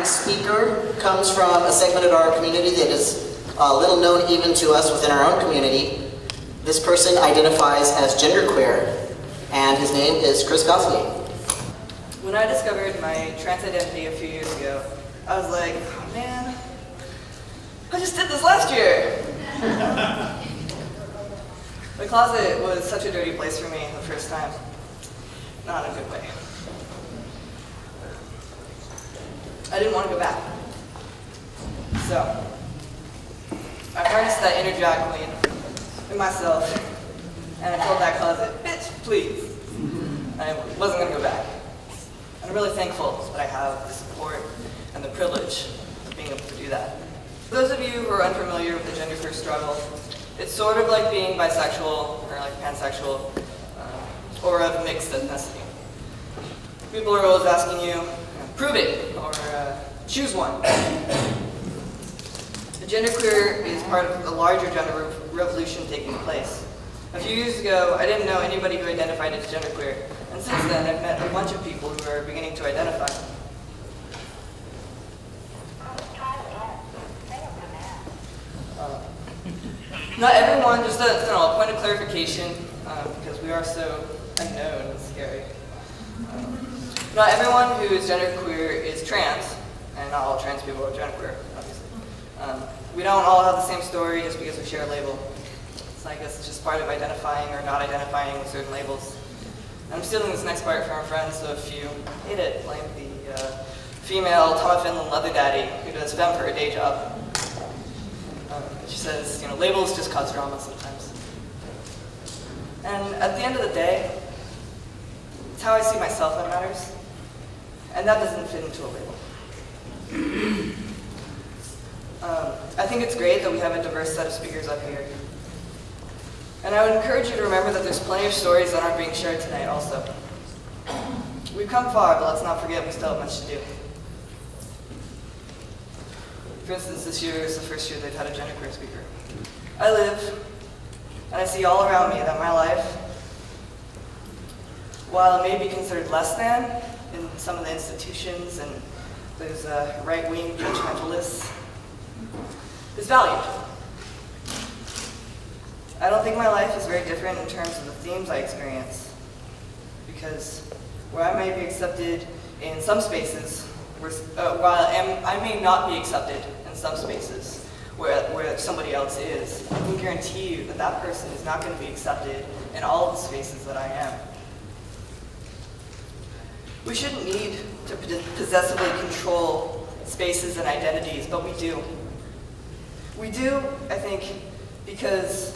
next speaker comes from a segment of our community that is little known even to us within our own community. This person identifies as genderqueer, and his name is Gauthier. When I discovered my trans identity a few years ago, I was like, oh man, I just did this last year. The closet was such a dirty place for me the first time. Not in a good way. I didn't want to go back. So, I harnessed that inner drag queen in myself, and I told that closet, bitch, please. And I wasn't going to go back. And I'm really thankful that I have the support and the privilege of being able to do that. For those of you who are unfamiliar with the genderqueer struggle, it's sort of like being bisexual or like pansexual or of mixed ethnicity. People are always asking you, prove it, or choose one. The genderqueer is part of the larger gender revolution taking place. A few years ago, I didn't know anybody who identified as genderqueer, and since then I've met a bunch of people who are beginning to identify. Not everyone, just a point of clarification, because we are so unknown and scary. Not everyone who is genderqueer is trans, and not all trans people are genderqueer, obviously. We don't all have the same story just because we share a label. So I guess it's just part of identifying or not identifying with certain labels. And I'm stealing this next part from our friends, so if you hate it, blame the female Tom Finland leather daddy who does femme for her day job. She says, labels just cause drama sometimes. And at the end of the day, it's how I see myself that matters. And that doesn't fit into a label. I think it's great that we have a diverse set of speakers up here. And I would encourage you to remember that there's plenty of stories that aren't being shared tonight also. We've come far, but let's not forget we still have much to do. For instance, this year is the first year they've had a genderqueer speaker. I live, and I see all around me that my life, while it may be considered less than in some of the institutions and those right-wing judgmentalists, is valued. I don't think my life is very different in terms of the themes I experience, because where I may be accepted in some spaces, while I may not be accepted in some spaces where somebody else is, I can guarantee you that that person is not going to be accepted in all of the spaces that I am. We shouldn't need to possessively control spaces and identities, but we do. We do, I think, because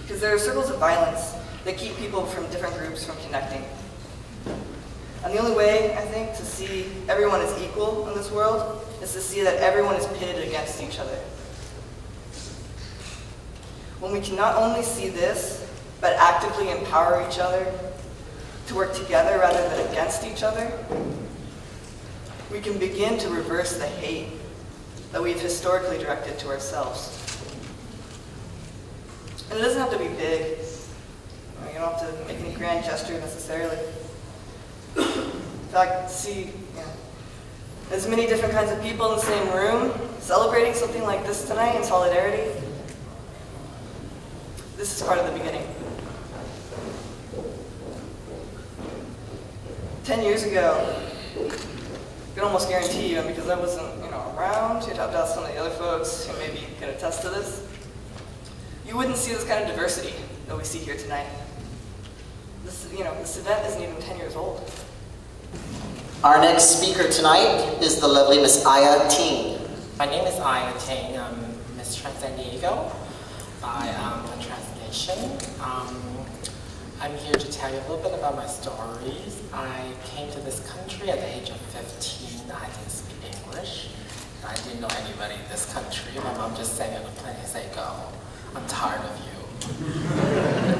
there are circles of violence that keep people from different groups from connecting. And the only way, I think, to see everyone as equal in this world is to see that everyone is pitted against each other. When we can not only see this, but actively empower each other to work together rather than against each other, we can begin to reverse the hate that we've historically directed to ourselves. And it doesn't have to be big. You don't have to make any grand gesture necessarily. In fact, see as many different kinds of people in the same room celebrating something like this tonight in solidarity. This is part of the beginning. 10 years ago, I can almost guarantee you, and because I wasn't around, you'd have to ask some of the other folks who maybe can attest to this, you wouldn't see this kind of diversity that we see here tonight. This event isn't even 10 years old. Our next speaker tonight is the lovely Miss Aya Ting. My name is Aya Ting. I'm Miss San Diego by the Trans Nation. I'm here to tell you a little bit about my stories. I came to this country at the age of 15. I didn't speak English. I didn't know anybody in this country. My mom just sang on the plane and said, "Go, I'm tired of you."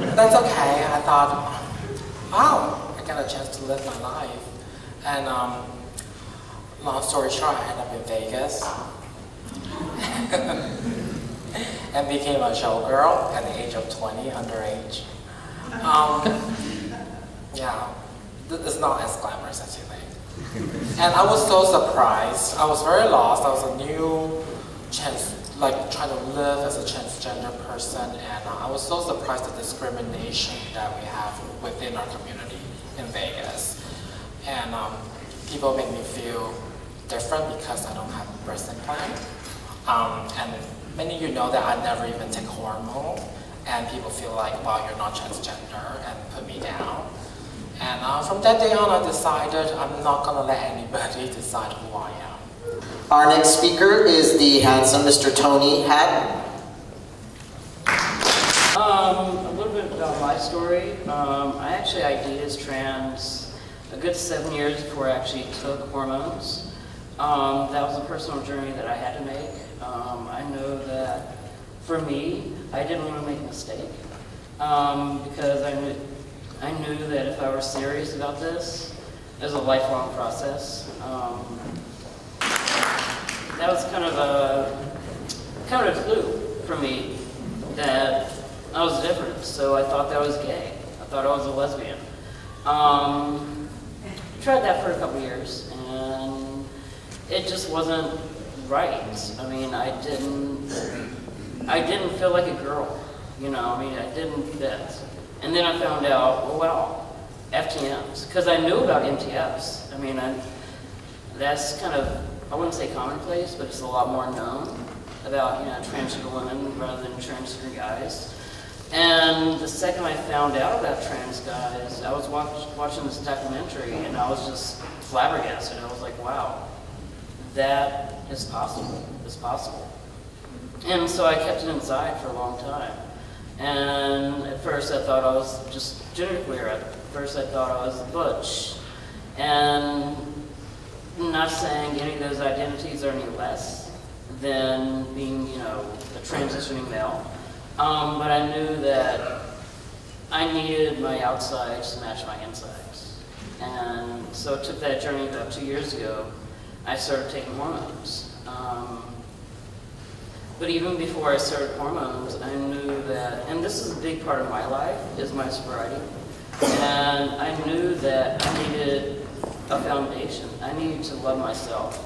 But that's okay. I thought, wow, I got a chance to live my life. And long story short, I ended up in Vegas and became a showgirl at the age of 20, underage. Yeah, it's not as glamorous as you think. And I was so surprised. I was very lost. I was a new trying to live as a transgender person, and I was so surprised at the discrimination that we have within our community in Vegas. And people make me feel different because I don't have a breast implant. And many of you know that I never even take hormone, and people feel like, well, you're not transgender, and put me down. And from that day on, I decided I'm not going to let anybody decide who I am. Our next speaker is the handsome Mr. Tony Hadden. A little bit about my story. I actually ID'd as trans a good 7 years before I actually took hormones. That was a personal journey that I had to make. I know that for me, I didn't want to make a mistake because I knew that if I were serious about this, it was a lifelong process. That was kind of a clue for me that I was different. So I thought that I was gay. I thought I was a lesbian. Tried that for a couple years, and it just wasn't right. I mean, I didn't feel like a girl. You know, I mean, I didn't fit. And then I found out, oh, well, FTMs, because I knew about MTFs. I mean, that's kind of, I wouldn't say commonplace, but it's a lot more known about, transgender women rather than transgender guys. And the second I found out about trans guys, I was watching this documentary, and I was just flabbergasted. I was like, wow, that is possible. It's possible. And so I kept it inside for a long time. And at first I thought I was just genderqueer. At first I thought I was butch. And I'm not saying any of those identities are any less than being, a transitioning male. But I knew that I needed my outsides to match my insides. And so it took that journey about 2 years ago. I started taking hormones. But even before I started hormones, I knew that, and this is a big part of my life, is my sobriety. And I knew that I needed a foundation. I needed to love myself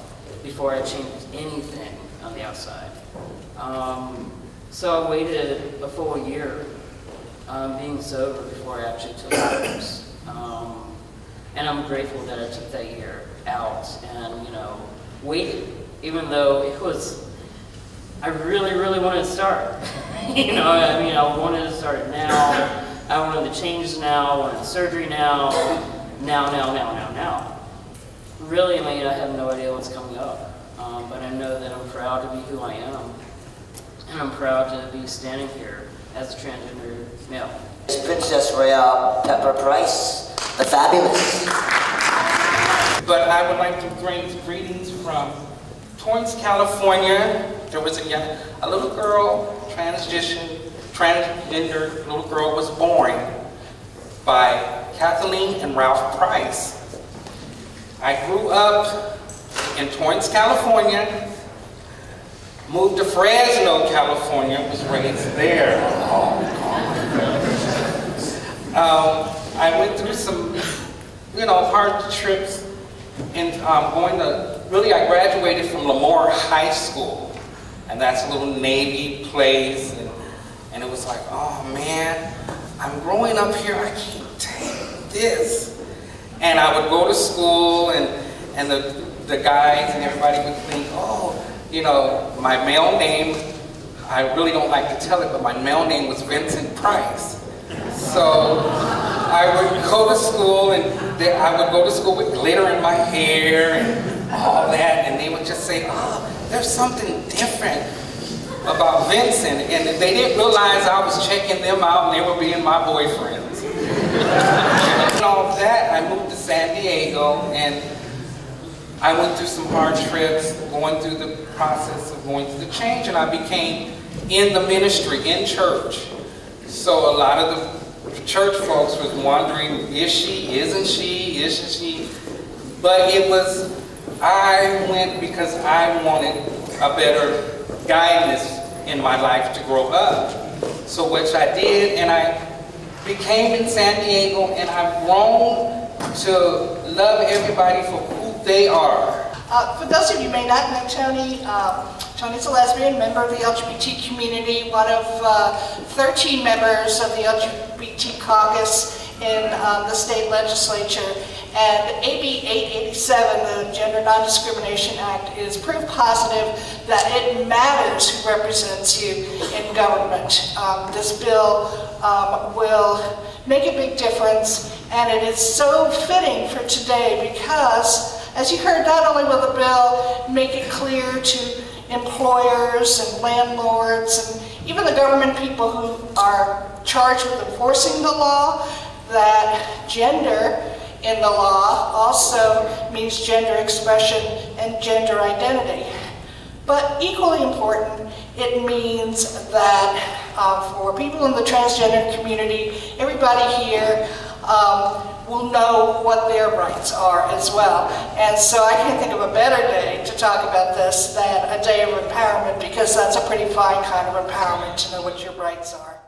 before I changed anything on the outside. So I waited a full year being sober before I actually took hormones. And I'm grateful that I took that year out and, waited, even though it was, I really, really wanted to start. I wanted to start it now. I wanted to change now. I wanted surgery now. Now. Really, I have no idea what's coming up. But I know that I'm proud to be who I am. And I'm proud to be standing here as a transgender male. Princess Royale Pepper Price, the fabulous. But I would like to bring greetings from Torrance, California. There was a little girl, transgender little girl was born by Kathleen and Ralph Price. I grew up in Torrance, California, moved to Fresno, California, was raised there. I went through some, hard trips in I graduated from Lemoore High School, and that's a little Navy place, and it was like, oh man, I'm growing up here, I can't take this. And I would go to school, and the guys and everybody would think, oh, my male name, I really don't like to tell it, but my male name was Vincent Price. So I would go to school, and I would go to school with glitter in my hair and all that, and they would just say, oh, there's something different about Vincent. And they didn't realize I was checking them out and they were being my boyfriends. And all of that, I moved to San Diego, and I went through some hard trips, going through the process of going through the change, and I became in the ministry, in church. So a lot of the church folks was wondering, is she, isn't she? But it was, I went because I wanted a better guidance in my life to grow up. So which I did, and I became in San Diego, and I've grown to love everybody for who they are. For those of you who may not know Toni, Toni's a lesbian, member of the LGBT community, one of 13 members of the LGBT caucus in the state legislature. And AB 887, the Gender Non-Discrimination Act, is proof positive that it matters who represents you in government. This bill will make a big difference, and it is so fitting for today because, as you heard, not only will the bill make it clear to employers and landlords and even the government people who are charged with enforcing the law that gender in the law also means gender expression and gender identity. But equally important, it means that for people in the transgender community, everybody here will know what their rights are as well. And so I can't think of a better day to talk about this than a day of empowerment, because that's a pretty fine kind of empowerment to know what your rights are.